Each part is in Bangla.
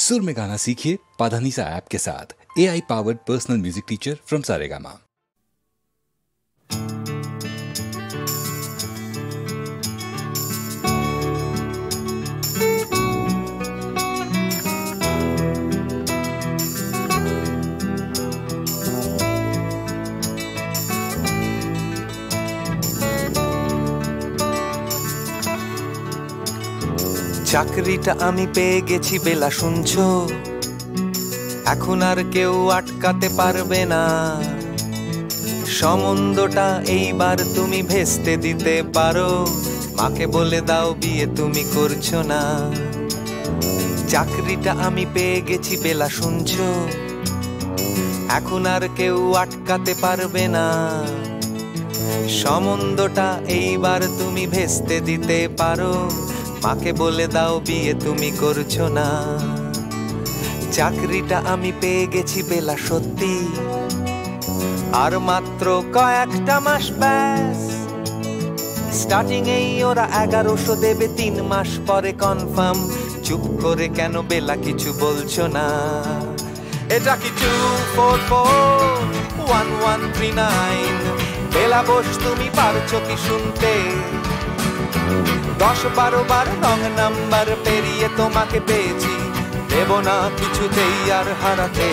सुर में गाना सीखिए पाधानीसा ऐप के साथ। AI powered personal music teacher from Saregama. চাকরিটা আমি পেয়ে গেছি বেলা শুনছো, এখন আর কেউ আটকাতে পারবে না। সম্বন্ধটা এইবার তুমি ভেস্তে দিতে পারো, মাকে বলে দাও বিয়ে তুমি করছো না। চাকরিটা আমি পেয়ে গেছি বেলা শুনছো, এখন আর কেউ আটকাতে পারবে না। সম্বন্ধটা এইবার তুমি ভেস্তে দিতে পারো, মাকে বলে দাও বিয়ে তুমি করছো না। চাকরিটা আমি পেয়ে গেছি বেলা সত্যি, আর মাত্র কয়েকটা মাস ব্যাস। স্টার্টিং এই ওরা 1100 দেবে, 3 মাস পরে কনফার্ম। চুপ করে কেন বেলা কিছু বলছো না? এটা কি 2441139? বেলা বোস তুমি পারছো কি শুনতে? 10-12 বার রং নাম্বার পেরিয়ে তোমাকে পেয়েছি, দেব না কিছুতেই আর হারাতে।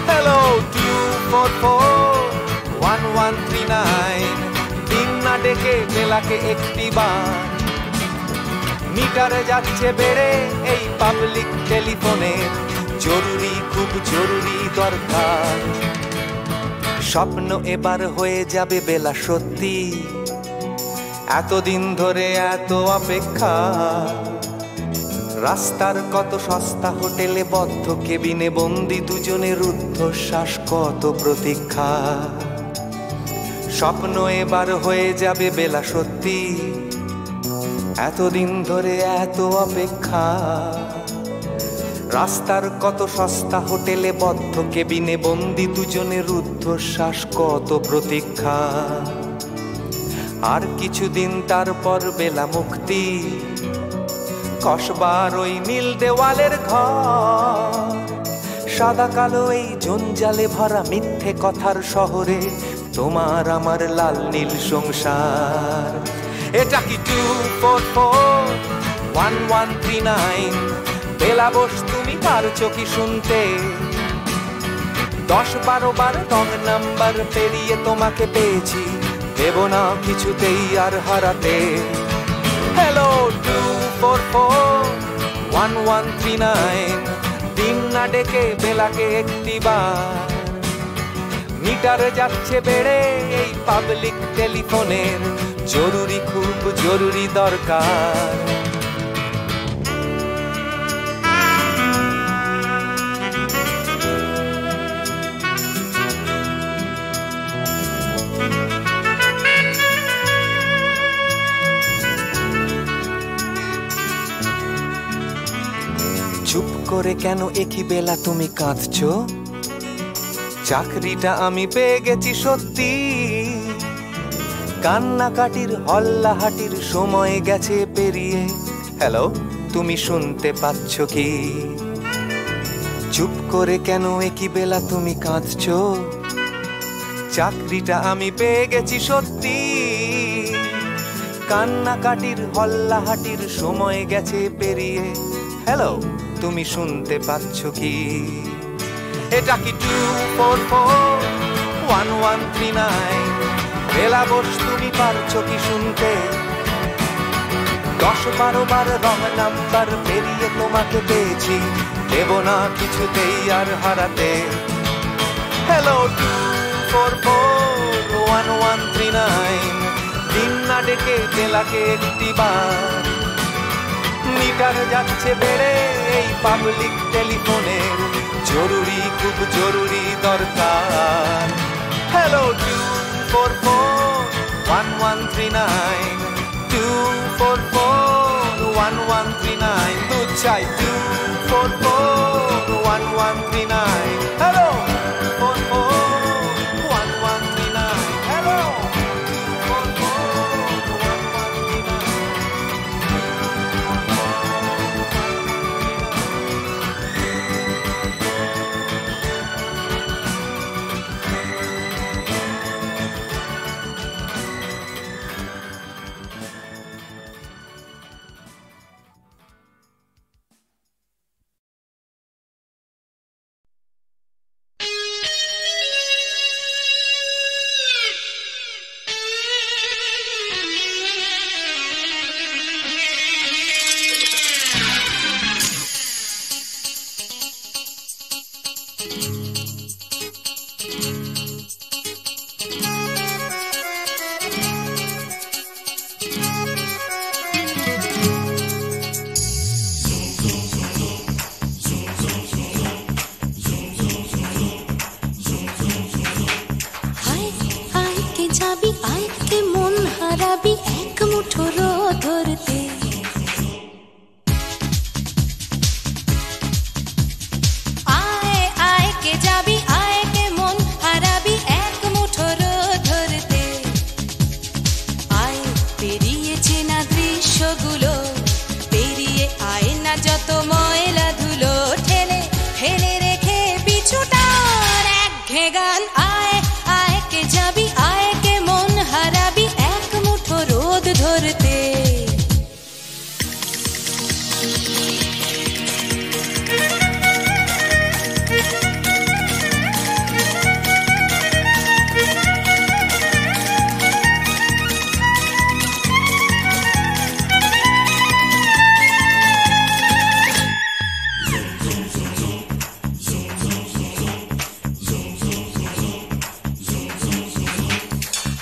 হ্যালো 2441139, দিন না ডেকে বেলাকে একটি বার। মিটারে যাচ্ছে বেড়ে এই পাবলিক টেলিফোনের, জরুরি খুব জরুরি দরকার। স্বপ্ন এবার হয়ে যাবে বেলা সত্যি, এতদিন ধরে এত অপেক্ষা। রাস্তার কত সস্তা হোটেলে বদ্ধ কেবিনে বন্দি দুজনের রুদ্ধশ্বাস, কত প্রতীক্ষা। স্বপ্ন এবার হয়ে যাবে বেলা সত্যি, এতদিন ধরে এত অপেক্ষা। রাস্তার কত সস্তা হোটেলে বদ্ধ কেবিনে বন্দি দুজনের রুদ্ধশ্বাস, কত প্রতীক্ষা। আর কিছুদিন তারপর বেলা মুক্তি, কসবার ওই নীল দেওয়ালের ঘর। সাদা কালো এই জঞ্জালে ভরা মিথ্যে কথার শহরে, তোমার আমার লাল নীল সংসার। এটা কি 2441139? বেলা বোস তুমি পারছো কি শুনতে? 10-12 বার রং নাম্বার পেরিয়ে তোমাকে পেয়েছি, দেব না কিছুতেই আর হারাতে। হ্যালো 2441139, দিন না ডেকে বেলাকে একটি বার। মিটারে যাচ্ছে বেড়ে এই পাবলিক টেলিফোনের, জরুরি খুব জরুরি দরকার। চুপ করে কেন একই বেলা তুমি কাঁদছো? চাকরিটা আমি পেয়ে গেছি সত্যি, কান্নাকাটির হল্লাহাটির সময় গেছে পেরিয়ে। হ্যালো তুমি শুনতে পাচ্ছ কি? চুপ করে কেন একই বেলা তুমি কাঁদছো? চাকরিটা আমি পেয়ে গেছি সত্যি, কান্নাকাটির হল্লাহাটির সময় গেছে পেরিয়ে। হ্যালো তুমি শুনতে পাচ্ছ কি? এটা কি 2441139? বেলা বোস তুমি পারছো কি শুনতে? 10-12 বার রং নাম্বার পেরিয়ে তোমাকে পেয়েছি, দেব না কিছুতেই আর হারাতে। হ্যালো 2441139, দিন না ডেকে বেলাকে একটি বার। মিটারে যাচ্ছে বেড়ে এই পাবলিক টেলিফোনের, জরুরি খুব জরুরি দরকার। হ্যালো 2441139, 2441139, দুধ চাই 2441139। Hello 2441139, hello 2441139। যাবি আয় কে মন হারাবি এক মুঠো রোদ ধরতে আয় আয় কে যাবি আয় কে মন হারাবি এক মুঠো রোদ ধরতে আয় পেরিয়ে চেনা দৃশ্যগুলো পেরিয়ে আয় না যত ময়লা ধুলো ঠেলে ফেলে রেখে পিছুটার একঘে গান আয় আয় কে যাবি আয় কে মন হারাবি এক মুঠো রোদ ধরতে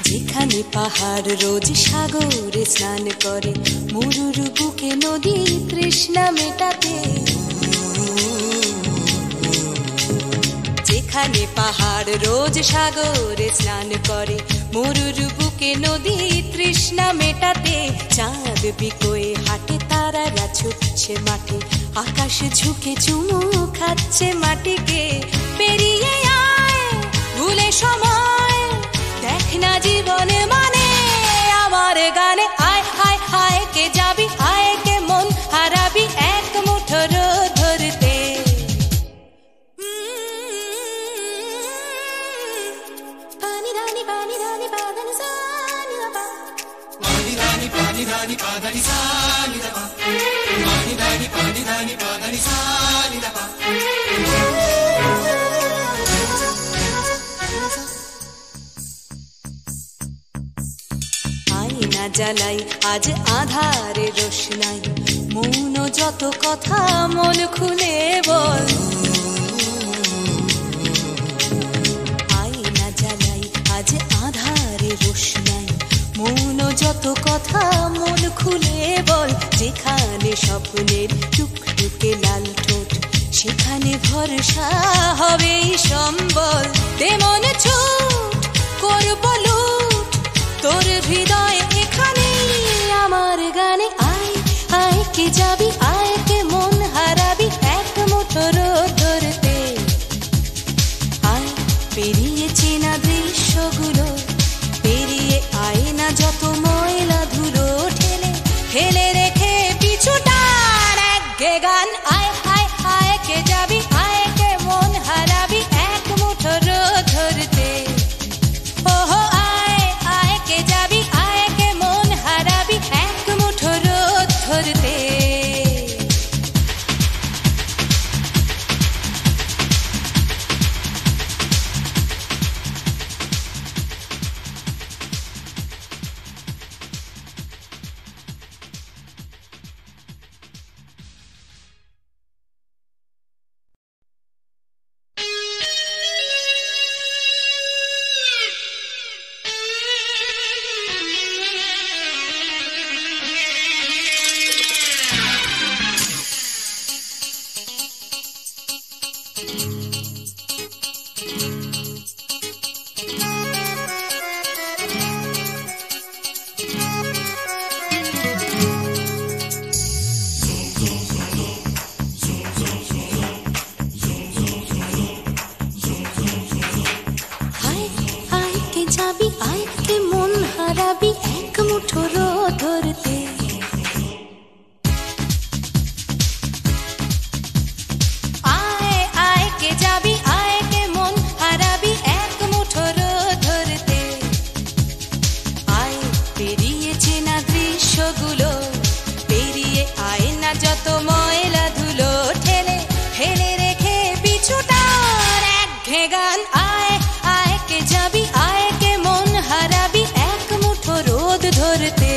যেখানে পাহাড় রোজ সাগরে স্নান করে মরুর বুকে নদী তৃষ্ণা মেটাতে যেখানে পাহাড় রোজ সাগরে স্নান করে মরুর বুকে নদী তৃষ্ণা মেটাতে চাঁদ বিকোয়ে হাটে তারারা ছুটছে মাঠে আকাশ ঝুঁকে চুমু খাচ্ছে মাটিকে পেরিয়ে আয় ভুলে সময় দেখ না জীবনে মানে আমার গানে আয় আয় আয় কে যাবি আয় কে মন হারাবি এক মুঠো রোদ ধরতে পানি রানি পাদানি সানি বাবা পানি রানি পাদানি সানি বাবা পানি রানি পাদানি সানি বাবা আয়না জ্বালাই আজ আধারে রোশনাই মৌন যত কথা মন খুলে বল আয়না জ্বালাই আজ আধারে রোশনাই মৌন যত কথা মন খুলে বল যেখানে স্বপ্নের টুকটুকে লাল ঠোঁট সেখানে ভরসা হবে সম্বল তেমন ছুট করব লুট তোর হৃদয় এখানে আমার গানে আয় আয় কে যাবি আয় কে মন হারাবি এক মুঠো রোদ ধরতে আয় পেরিয়ে চেনা দৃশ্যগুলো পেরিয়ে আয় না যত ময়লা ধুলো ঠেলে ফেলে রেখে পিছুটার একঘে গান আয় আয় আয় কে যাবি আয় কে মন হারাবি এক মুঠো রোদ ধরতে ওহো আয় আয় কে যাবি আয় কে মন হারাবি এক মুঠো রোদ ধরতে যাবি আয় কে মন হারাবি এক মুঠো রোদ ধরতে আয় আয় কে যাবি আয় কে মন হারাবি এক মুঠো রোদ ধরতে আয় পেরিয়ে চেনা দৃশ্যগুলো পেরিয়ে আয় না যত ময়লা ধুলো ঠেলে ফেলে রেখে পিছুটার একঘে গান আয় আয় কে যাবি আয় কে মন হারাবি এক মুঠো রোদ ধরতে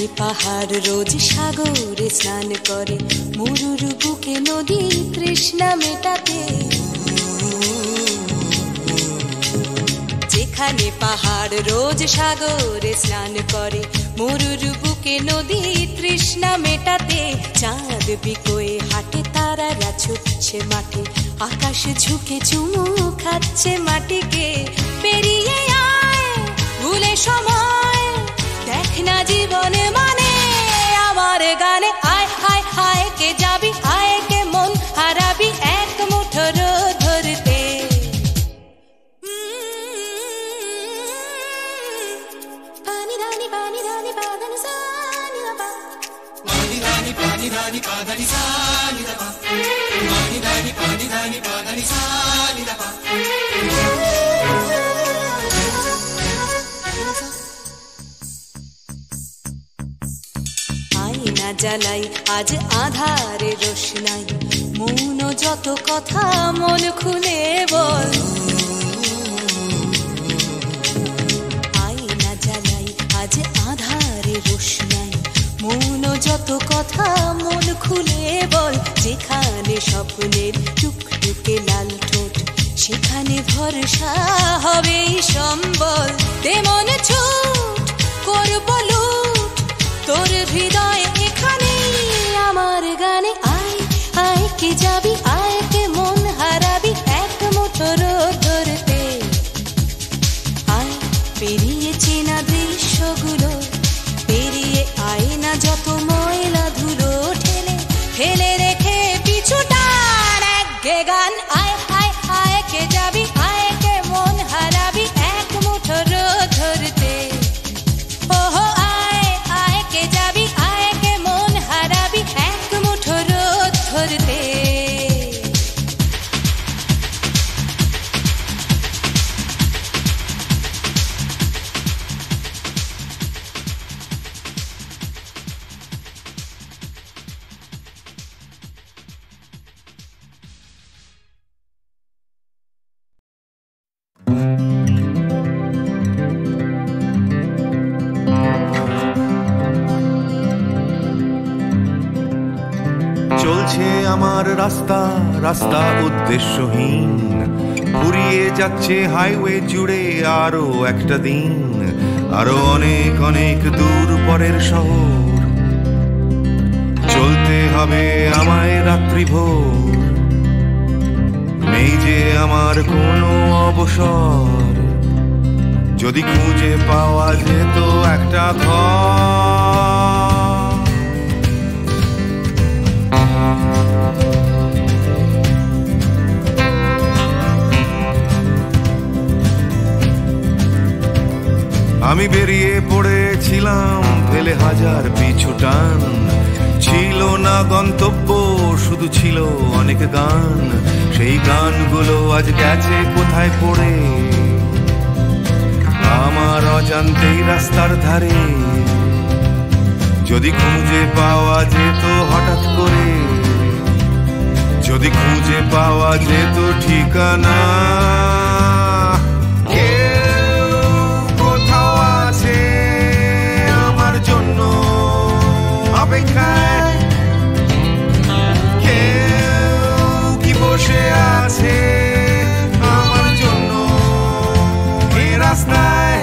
যেখানে পাহাড় রোজ সাগরে স্নান করে, মরুর বুকে নদী তৃষ্ণা মেটাতে। যেখানে পাহাড় রোজ সাগরে স্নান করে, মরুর বুকে নদী তৃষ্ণা মেটাতে। চাঁদ বিকোয়ে হাটে, তারারা ছুটছে মাঠে, আকাশ ঝুঁকে চুমু খাচ্ছে মাটিকে। পেরিয়ে আয় ভুলে সময়, দেখ না জীবনে মানে আমার গানে। আয় আয় আয় কে যাবি, আয় কে মন হারাবি এক মুঠো রোদ ধরতে। পানি রানি পানি রানি পাদানি সানি বাবা, পানি রানি পাদানি সানি বাবা, পানি রানি পাদানি সানি বাবা। আয়না জ্বালাই আজ আধারে রোশনাই, মৌন যত কথা মন খুলে বল। আয়না জ্বালাই আজ আধারে রোশনাই, মৌন যত কথা মন খুলে বল। যেখানে স্বপ্নের টুকটুকে লাল ঠোঁট, সেখানে ভরসা হবে সম্বল। তেমন ছুট করব লুট তোর হৃদয় এখানে আমার গানে। আয় আয় কে যাবি, আয় কে মন হারাবি এক মুঠো রোদ ধরতে। আয় পেরিয়ে চেনা দৃশ্যগুলো, পেরিয়ে আয় না যত ময়লা ধুলো, ঠেলে ফেলে রেখে পিছুটার একঘে গান। আয় আয় আয় কে যাবি, আয় কে মন হারাবি এক মুঠো রোদ ধরতে। ওহো আয় আয় কে যাবি, আয় কে মন হারাবি এক মুঠো রোদ ধরতে। চলছে আমার রাস্তা রাস্তা উদ্দেশ্যহীন, ফুরিয়ে যাচ্ছে হাইওয়ে জুড়ে আরো একটা দিন। আরো অনেক অনেক দূর পরের শহর, চলতে হবে আমায় রাত্রি ভোর। নেই যে আমার কোনো অবসর, যদি খুঁজে পাওয়া যেত একটা ঘর। আমি বেরিয়ে পড়েছিলাম ফেলে হাজার পিছু টান, ছিল না গন্তব্য শুধু ছিল অনেক গান। সেই গানগুলো আজ গেছে কোথায় পড়ে, আমার অজান্তেই রাস্তার ধারে। যদি খুঁজে পাওয়া যেত হঠাৎ করে, যদি খুঁজে পাওয়া যেত ঠিকানা। অপেক্ষায় কেউ কি বসে আছে আমার জন্য এই রাস্তায়।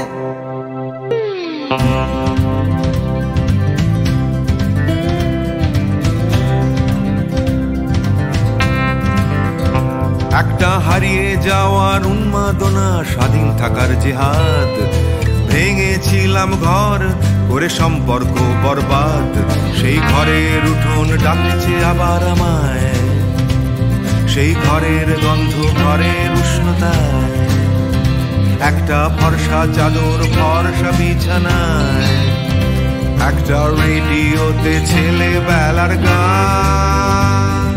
একটা হারিয়ে যাওয়ার উন্মাদনা, স্বাধীন থাকার জেহাদ। ভেঙেছিলাম ঘর করে সম্পর্ক বরবাদ, সেই ঘরের উঠোন ডাকছে আবার আমায়। সেই ঘরের গন্ধ, ঘরের উষ্ণতায়, একটা ফর্সা চাদর, ফর্সা বিছানায়, একটা রেডিওতে ছেলেবেলার গান।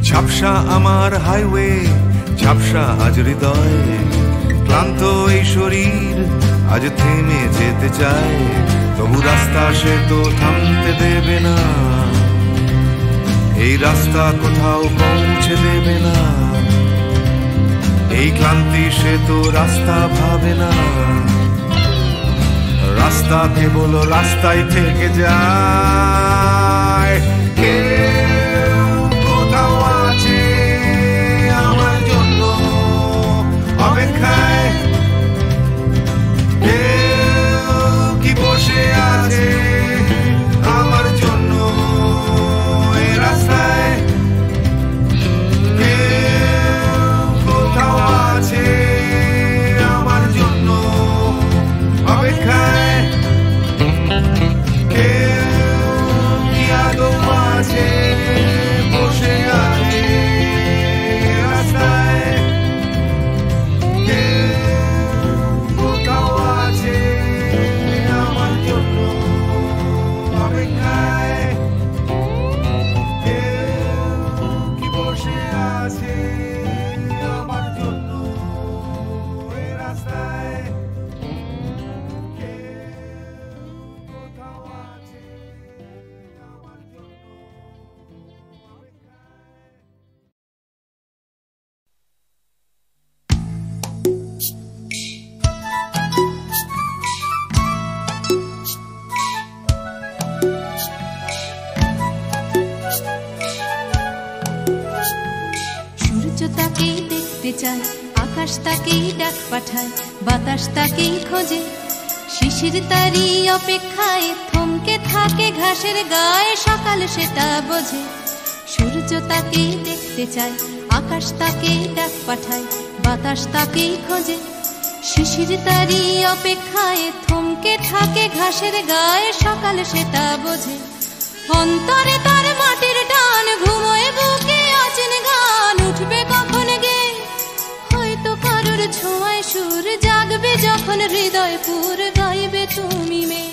ঝাপসা আমার হাইওয়ে, ঝাপসা আজ হৃদয়। ক্লান্ত এই শরীর আজ থেমে যেতে চায়, তবু রাস্তা সে তো থামতে দেবে না। এই রাস্তা কোথাও পৌঁছে দেবে না, এই ক্লান্তি সে তো রাস্তা ভাবে না, রাস্তা কেবল রাস্তায় থেকে যায়। কেউ কোথাও আছে আমার জন্য অপেক্ষায়, কেউ কি বসে আছে আমার জন্য এই রাস্তায়, কেউ কোথাও আছে আমার জন্য অপেক্ষায়, কেউ কি আদৌ আছে বসে আছে রাস্তায়, কেউ কোথাও আছে আমার জন্য অপেক্ষায়, কেউ কি বসে আছে আমার জন্য এই রাস্তায়, কেউ কোথাও আছে আমার জন্য অপেক্ষায়। সূর্য তাকেই দেখতে চায়, আকাশ তাকেই ডাক পাঠায়, বাতাস তাকেই খোঁজে, শিশির তারই অপেক্ষায় থমকে থাকে ঘাসের গায়ে, সকাল সেটা বোঝে। সূর্য তাকেই দেখতে চায়, আকাশ তাকেই ডাক পাঠায়, বাতাস তাকেই খোঁজে, শিশির তারই অপেক্ষায় থমকে থাকে ঘাসের গায়ে, সকাল সেটা বোঝে। অন্তরে তার মাটির টান, ঘুমোয় বুকে অচেন গান, উঠবে কখন গে হয়তো কারোর ছোঁয়ায় সুর, জাগবে যখন হৃদয় পুর, গাইবে তুমি মেয়ে।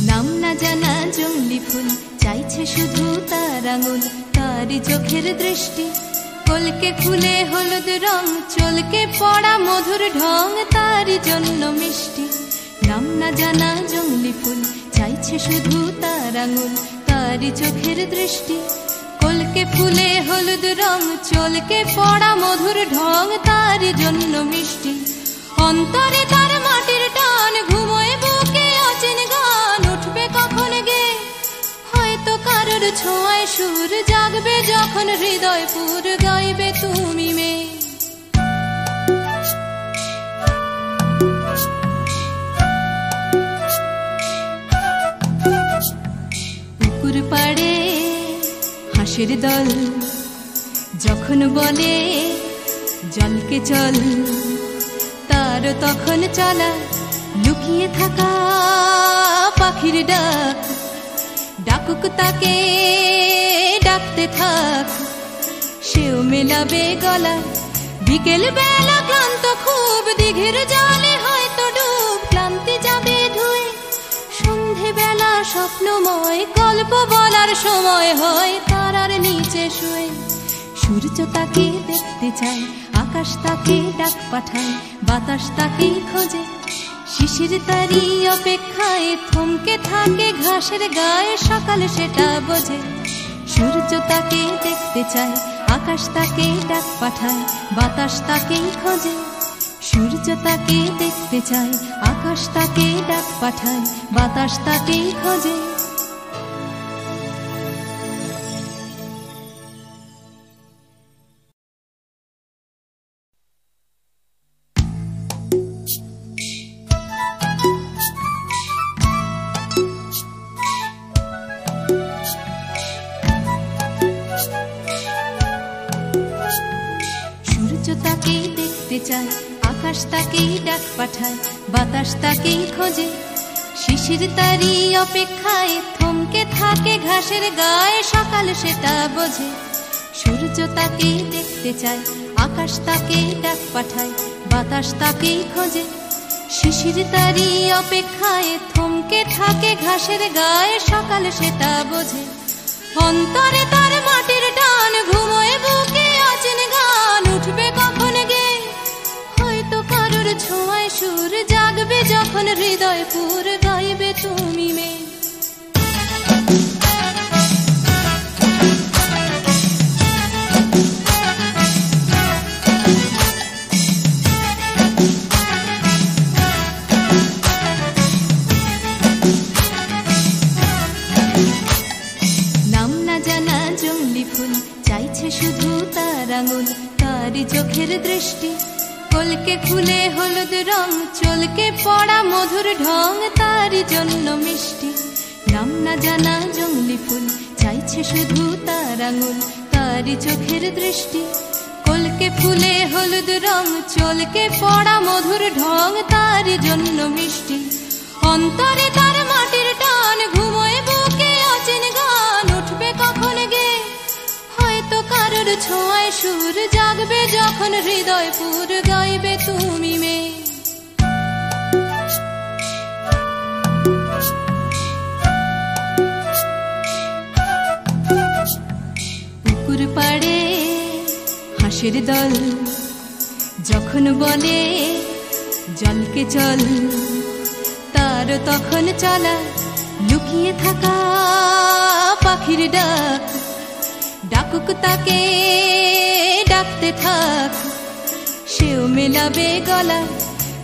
নাম না জানা জংলি ফুল চাইছে শুধু তার আঙুল, তারই চোখের দৃষ্টি, কলকে ফুলে হলুদ রং, চলকে পড়া মধুর ঢং, তারই জন্য মিষ্টি। নাম না জানা জংলি ফুল চাইছে শুধু তার আঙুল, তারই চোখের দৃষ্টি, কলকে ফুলে হলুদ রং, চলকে পড়া মধুর ঢং, তারই জন্য মিষ্টি। অন্তরে তার মাটির টান, ঘুমোয় বুকে অচেন গান, উঠবে কখন গে হয়তো কারোর ছোঁয়ায় সুর, জাগবে যখন হৃদয় পুর, গাইবে তুমি মেয়ে। পুকুর পাড়ে হাঁসের দল যখন বলে জলকে চল, তার তখন চলা লুকিয়ে থাকা পাখির ডাক, ডাকুক তাকে ডাকতে থাক, সেও মেলাবে গলা। বিকেল বেলা ক্লান্ত খুব, দিঘির জলে হয়তো ডুব, ক্লান্তি যাবে ধুয়ে, সন্ধে বেলা স্বপ্নময়, গল্প বলার সময় হয় তারার নিচে শুয়ে। সূর্য তাকে দেখতে চায়, আকাশ তাকে ডাক পাঠায়, বাতাস তাকে খোঁজে, শিশির তারই অপেক্ষায় থমকে থাকে ঘাসের গায়ে, সকাল সেটা বোঝে। সূর্য তাকে দেখতে চায়, আকাশ তাকে ডাক পাঠায়, বাতাস তাকে খোঁজে, সূর্য তাকে দেখতে চায়, আকাশ তাকে ডাক পাঠায়, বাতাস তাকে খোঁজে। সূর্য তাকে দেখতে চায়, আকাশ তাকেই ডাক পাঠায়, বাতাস তাকেই খোঁজে, শিশির তারই অপেক্ষায় থমকে থাকে ঘাসের গায়ে, সকাল সেটা বোঝে। সূর্য তাকেই দেখতে চায়, আকাশ তাকেই ডাক পাঠায়, বাতাস তাকেই খোঁজে, শিশির তারই অপেক্ষায় থমকে থমকে থাকে ঘাসের গায়ে সকাল সেটা বোঝে অন্তরে তার মাটির টান ঘুমোয় বুকে অচেন গান উঠবে কখন গে হয়তো কারোর ছোঁয়ায় সুর জাগবে যখন হৃদয় পুর গাইবে তুমি মেয়ে শুধু তার আঙুল তারই চোখের দৃষ্টি কলকে ফুলে হলুদ রং চলকে পড়া মধুর ঢং তারই জন্য মিষ্টি নাম না জানা জংলি ফুল চাইছে শুধু তার আঙুল তারই চোখের দৃষ্টি কলকে ফুলে হলুদ রং চলকে পড়া মধুর ঢং তারই জন্য মিষ্টি অন্তরে তার মাটির টান ঘুমোয় বুকে অচেন গান উঠবে কখন গে হয়তো কারোর ছোঁয়ায় সুর জাগবে যখন হৃদয় পুর গাইবে তুমি মেয়ে পুকুর পাড়ে হাঁসের দল যখন বলে জলকে চল তার তখন চলা লুকিয়ে থাকা পাখির ডাক ডাকুক তাকে ডাকতে থাক সেও মেলাবে গলা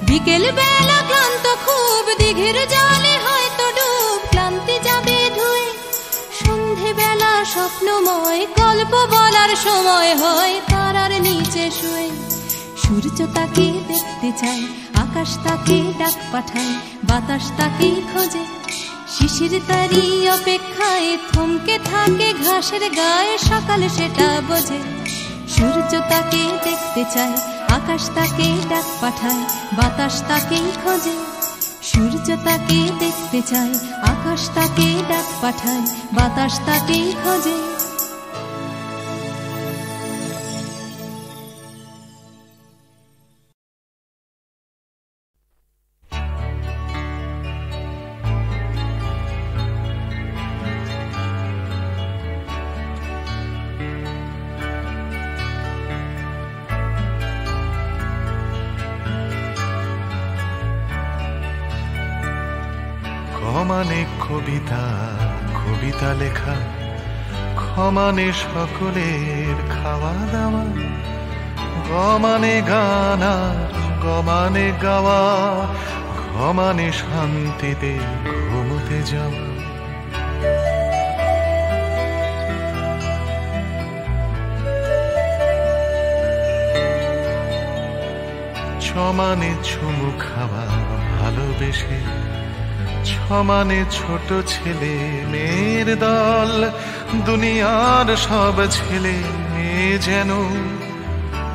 বিকেল বেলা ক্লান্ত খুব দিঘির জলে হয়তো ডুব ক্লান্তি যাবে ধুয়ে সন্ধে বেলা স্বপ্নময় গল্প বলার সময় হয় তারার নিচে শুয়ে সূর্য তাকে দেখতে চায় আকাশ তাকে ডাক পাঠায় বাতাস তাকে খোঁজে শিশির তারি অপেক্ষায় থমকে থাকে ঘাসের গায়ে সকাল সেটা বোঝে সূর্য তাকে দেখতে চায় আকাশ তাকে ডাক পাঠায় বাতাস তাকে খোঁজে সূর্য তাকে দেখতে চায় আকাশ তাকে ডাক পাঠায় বাতাস তাকে খোঁজে ক্ষমানে কবিতা কবিতা লেখা ক্ষমানে সকলের খাওয়া দাওয়া গমানে গান গমানে গাওয়া ঘমানে শান্তিতে ঘুমোতে যাওয়া ছমানে চুমু খাওয়া ভালোবেসে ছমানে ছোট ছেলে মেয়ের দল দুনিয়ার সব ছেলে মেয়ে যেন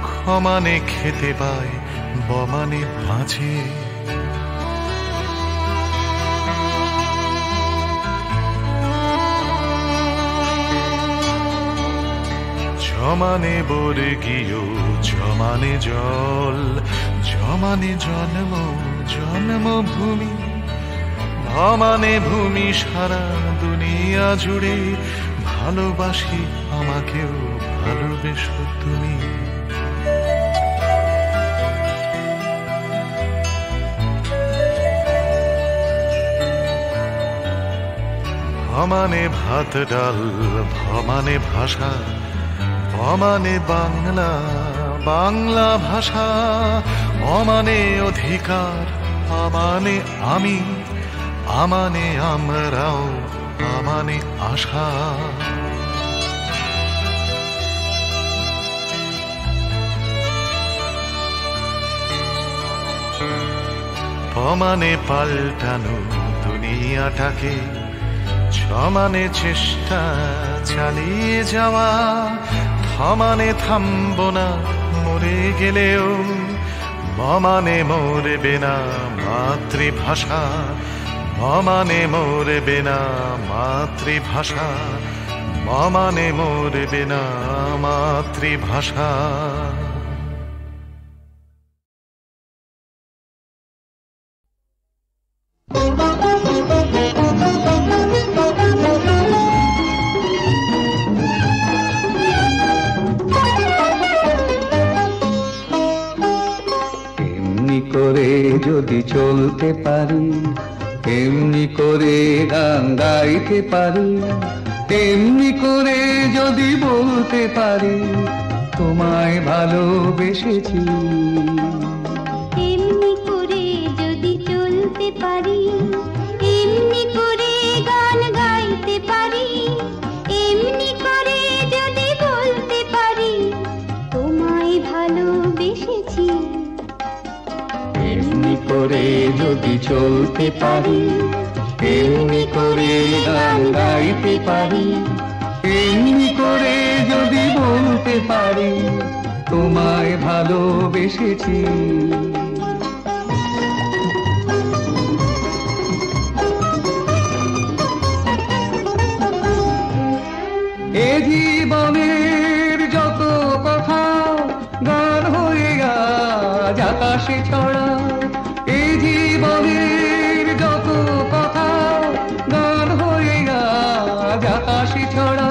ক্ষমানে খেতে পায় বমানে বাঁচে জমানে বর্গীয় জমানে জল জমানে জন্ম জন্মভূমি ভমানে ভূমি সারা দুনিয়া জুড়ে ভালোবাসি আমাকেও ভালোবেসো তুমি ভমানে ভাত ডাল ভমানে ভাষা ভমানে বাংলা বাংলা ভাষা অমানে অধিকার আমানে আমি আমানে আমরাও আমানে আশা পমানে পাল্টানো দুনিয়াটাকে ছমানে চেষ্টা চালিয়ে যাওয়া থমানে থামব না মরে গেলেও মমানে মরবে না মাতৃভাষা মমানে মরবে না মাতৃভাষা মমানে মরবে না মাতৃভাষা যদি চলতে পারি, এমনি করে গান গাইতে পারি, এমনি করে যদি বলতে পারি তোমায় ভালোবেসেছি। এমনি করে যদি চলতে পারি, এমনি করে গান গাইতে পারি, এমনি করে যদি বলতে পারি তোমায় ভালোবেসেছি। এমনি করে যদি চলতে পারি, এমনি করে গান গাইতে পারি, এমনি করে যদি বলতে পারি তোমায় ভালোবেসেছি। এ জীবনের যত কথা গান হয়ে আজ আকাশে ছড়া, এ জীবনের যত কথা গান হয়ে আজ আকাশে ছড়া।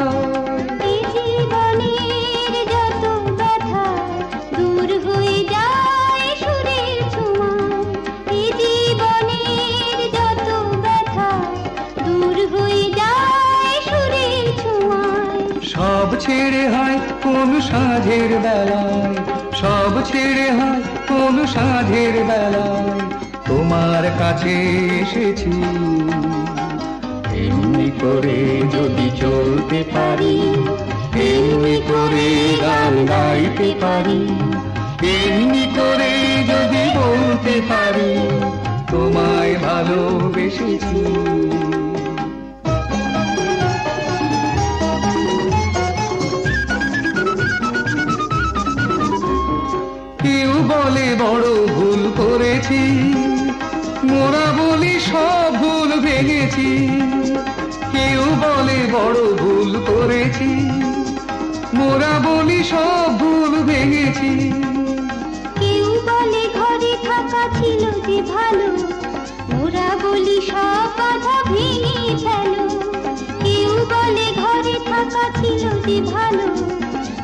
এই জীবনের যত ব্যথা দূর হয়ে যায় সুরের ছোঁয়ায়, এই জীবনের যত ব্যথা দূর হয়ে যায় সুরের ছোঁয়ায়। সব ছেড়ে হয় কোন সাঁঝের বেলায়, সব ছেড়ে হয় কোন সাঁঝের বেলায় তোমার কাছে এসেছি। এমনি করে যদি চলতে পারি, এমনি করে গান গাইতে পারি, এমনি করে যদি বলতে পারি তোমায় ভালোবেসেছি। কেউ বলে বড় ভুল করেছি, মোরা বলি সব ভুল ভেঙেছি। কেউ বলে বড় ভুল করেছি, মোরা বলি সব ভুল ভেঙেছি। কেউ বলে ঘরে থাকা ছিল যে ভালো, মোরা বলি সব বাধা ভেঙে ফেলো। কেউ বলে ঘরে থাকা ছিল যে ভালো,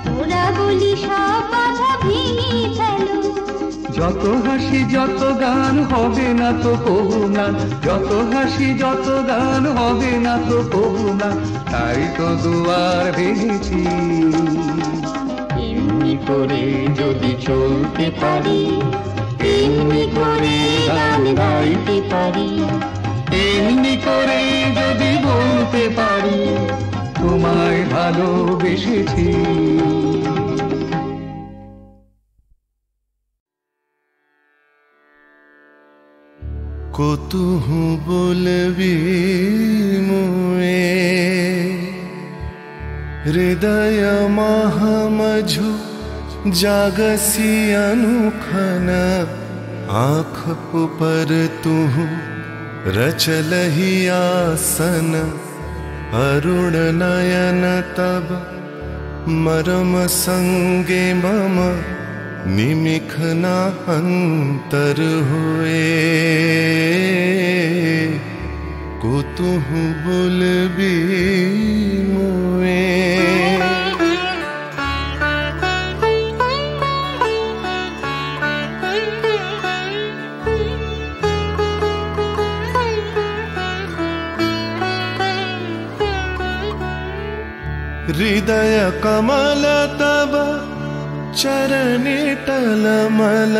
মোরা বলি সব বাধা ভেঙে ফেলো। যত হাসি যত গান হবে না তো কবু না, যত হাসি যত গান হবে না তো কবু না, তাই তো দুয়ার ভেঙেছি। এমনি করে যদি চলতে পারি, এমনি করে গান গাইতে পারি, এমনি করে যদি বলতে পারি তোমায় ভালোবেসেছি। কতুহু বলবি মুয়ে হৃদয় মহামঝু জাগसी अनुखन आँख ऊपर तुहु रचलहि आसन अरुण नयन तब मरम संगे मम निमिखना अंतर हुए कुतुहु बुलबी मुए। हृदय कमल तब चरणे टलमल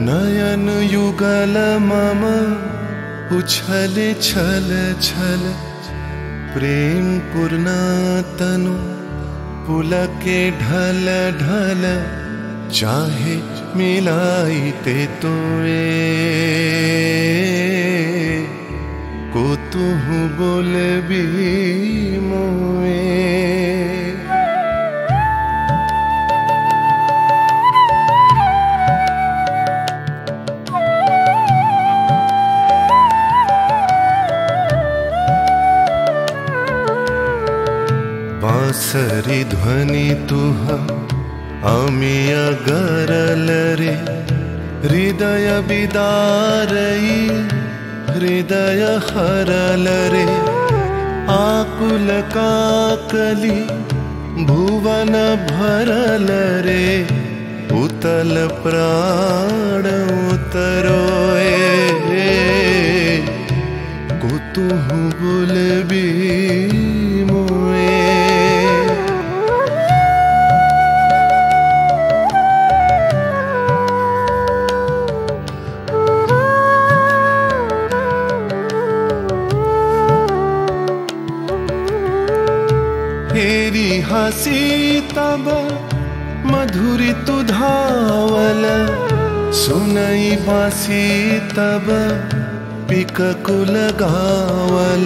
नयन युगल मम उछल छल छल प्रेम पूर्ण तनु पुलके ढल ढल चाहे मिलाइते तोए कुतुहु बोलबी मोए। बांसरी ध्वनि तुह अमिय गरल रे हृदय बिदारई हृदय हरल रे आकुल काकली भुवन भरल रे उतल प्राण उतरोए को तुहु बोलबी मोए। हेरी हसी तब मधुरी तुधावल सुनई बासी तब पिककुल गावल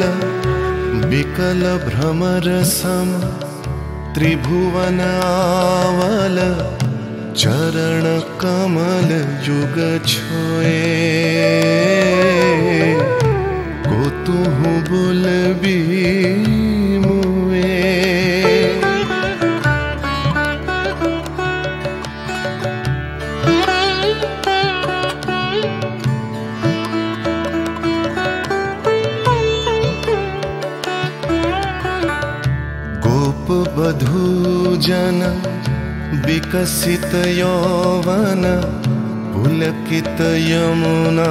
बिकल भ्रमर सम त्रिभुवन आवल चरण कमल युग छोए को तुहु बोलबी मुए। बधू जन विकसित यौवन पुलकित यमुना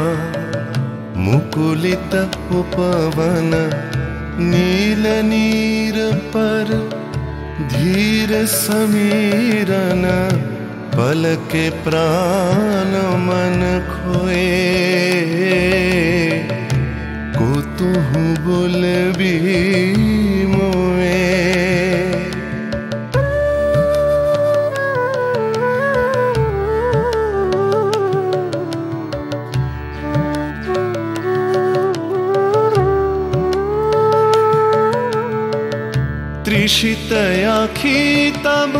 मुकुलित उपवन नील नीर पर धीर समीरन पल के प्राण मन खोए को तुहु बोलबी मोए। त्रिषित आखी तब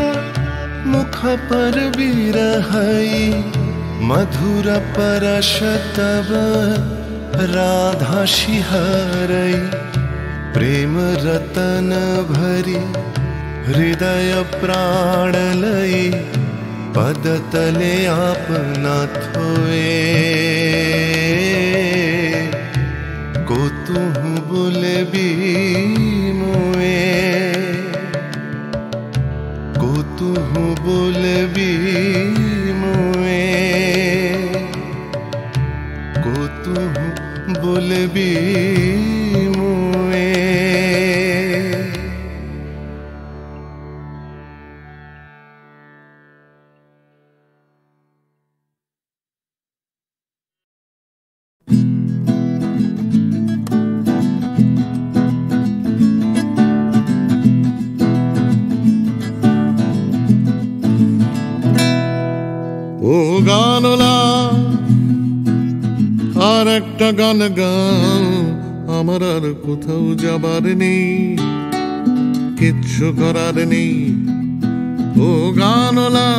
मुख पर बिरहई मधुर परश तब राधा शिहरई प्रेम रतन भरी हृदय प्राण लई पद तले आपना थोए को तुहु बोलबी मोए को तुहु बोलबी मोए को तुहु बोलबी मोए। ও গানলা আর একটা গান গাও, আমার আর কোথাও যাবার নেই, কিচ্ছু করার নেই। ও গানলা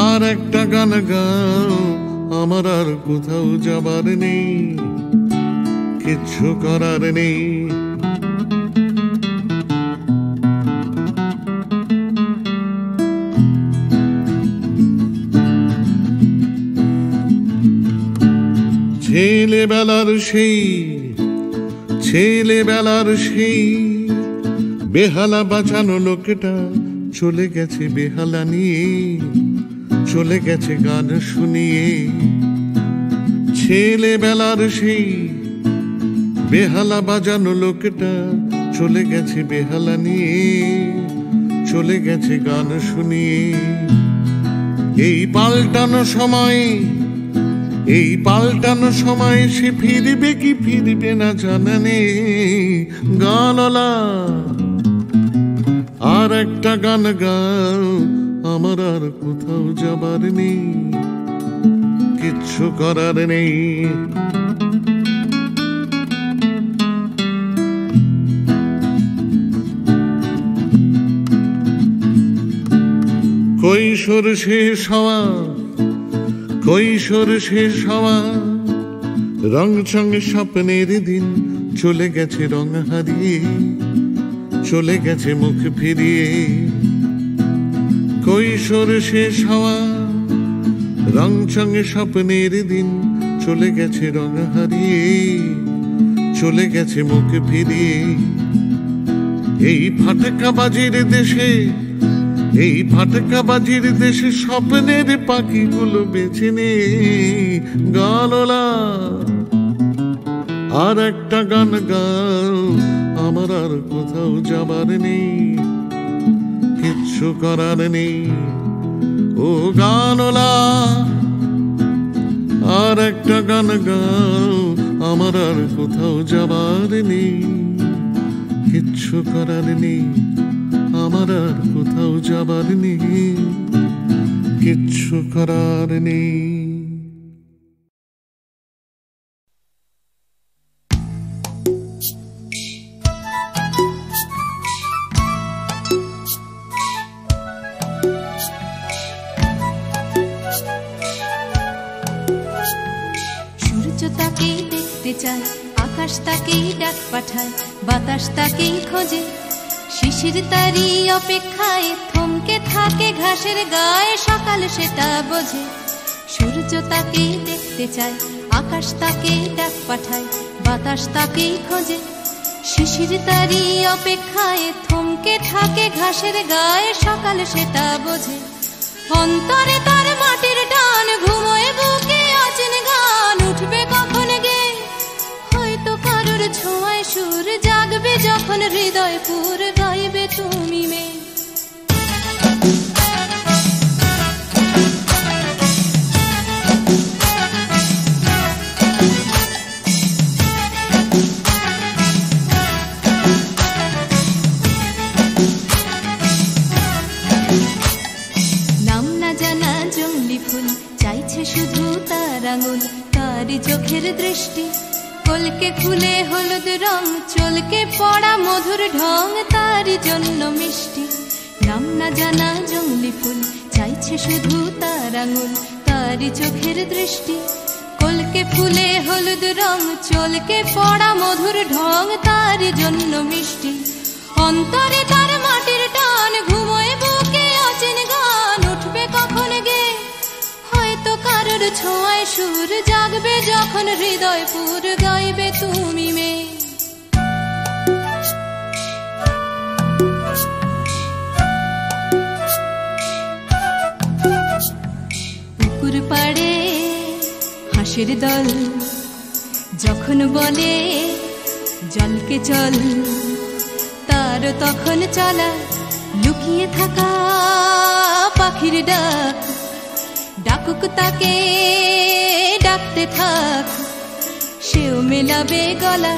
আর একটা গান গাও, আমার আর কোথাও যাবার নেই, কিচ্ছু করার নেই। ছেলেবেলার সেই বেহালা বাঁচানো লোকটা চলে গেছে বেহালা নিয়ে, চলে গেছে গান শুনিয়ে। ছেলেবেলার সেই বেহালা বাজানো লোকটা চলে গেছে বেহালা নিয়ে, চলে গেছে গান শুনিয়ে। এই পাল্টানো সময় সে ফিরবে কি ফিরবে না জানা নেই। গানলা আর একটা গান গাও, আমার আর কোথাও যাবার নেই, কিচ্ছু করার নেই। কৈশোর শেষ হওয়া রং সঙ্গে স্বপ্নের দিন চলে গেছে রং হারিয়ে, চলে গেছে মুখ ফিরিয়ে। কৈশোর শেষ হওয়া রং সঙ্গে স্বপ্নের দিন চলে গেছে রং হারিয়ে, চলে গেছে মুখ ফিরিয়ে। এই ফাটকা বাজির দেশে এই ফাটকাবাজির দেশে স্বপ্নের পাখিগুলো বেছে নে গানলা। আর একটা গান গাও, আমার আর কোথাও যাবার নেই, কিচ্ছু করার নেই ও গানলা। আর একটা গান গাও, আমার আর কোথাও যাবার নেই, কিচ্ছু করার নেই, আমার আর কোথাও যাবার নেই, কিচ্ছু করার নেই। তাকেই দেখতে চায়, আকাশ তাকেই ডাক পাঠায়, বাতাস তাকেই খোঁজে, শিশির তারই অপেক্ষায় থমকে থাকে ঘাসের গায়ে, সকাল সেটা বোঝে। সূর্য তাকেই দেখতে চায়, আকাশ তাকেই ডাক পাঠায়, বাতাস তাকেই খোঁজে, শিশির তারই অপেক্ষায় থমকে থাকে ঘাসের গায়ে, সকাল সেটা বোঝে। অন্তরে তার মাটির টান, ঘুমোয় বুকে অচেন গান, উঠবে কখন গে হয়তো কারোর ছোঁয়ায় সুর, জাগবে যখন হৃদয় পুর, গাইবে তুমি মেয়ে। নাম না জানা জংলি ফুল চাইছে শুধু তার আঙুল, তারই চোখের দৃষ্টি, কলকে ফুলে হলুদ রং, চলকে পড়া মধুর ঢং, তারই জন্য মিষ্টি। নাম না জানা জংলি ফুল চাইছে শুধু তার আঙুল, তারই চোখের দৃষ্টি, কলকে ফুলে হলুদ রং, চলকে পড়া মধুর ঢং, তারই জন্য মিষ্টি। অন্তরে তার মাটির টান, ঘুমোয় বুকে অচেন গান, উঠবে কখন গে হয়তো কারোর ছোঁয়ায় সুর, জাগবে যখন হৃদয় পুর, গাইবে তুমি মেয়ে। পুকুর পাড়ে হাঁসের দল যখন বলে জলকে চল, তার তখন চলা লুকিয়ে থাকা পাখির ডাক, ডাকুক তাকে ডাকতে থাক, সেও মেলাবে গলা।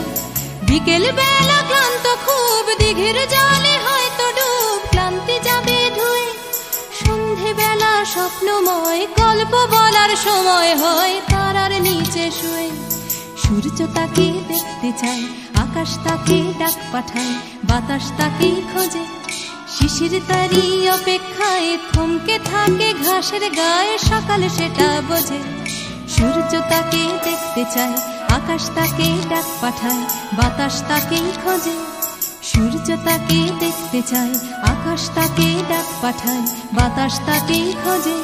বিকেল বেলা ক্লান্ত খুব, দিঘির জলে হয়তো ডুব, ক্লান্তি যাবে ধুয়ে, সন্ধে বেলা স্বপ্নময়, গল্প বলার সময় হয় তারার নিচে শুয়ে। সূর্য তাকে দেখতে চায়, আকাশ তাকে ডাক পাঠায়, বাতাস তাকে খোঁজে, শিশির তারই অপেক্ষায় থমকে থাকে ঘাসের গায়ে, সকাল সেটা বোঝে। সূর্য তাকে দেখতে চায়, আকাশ তাকে ডাক পাঠায়, বাতাস তাকে খোঁজে, সূর্য তাকে দেখতে চায়, আকাশ তাকে ডাক পাঠায়, বাতাস তাকে খোঁজে।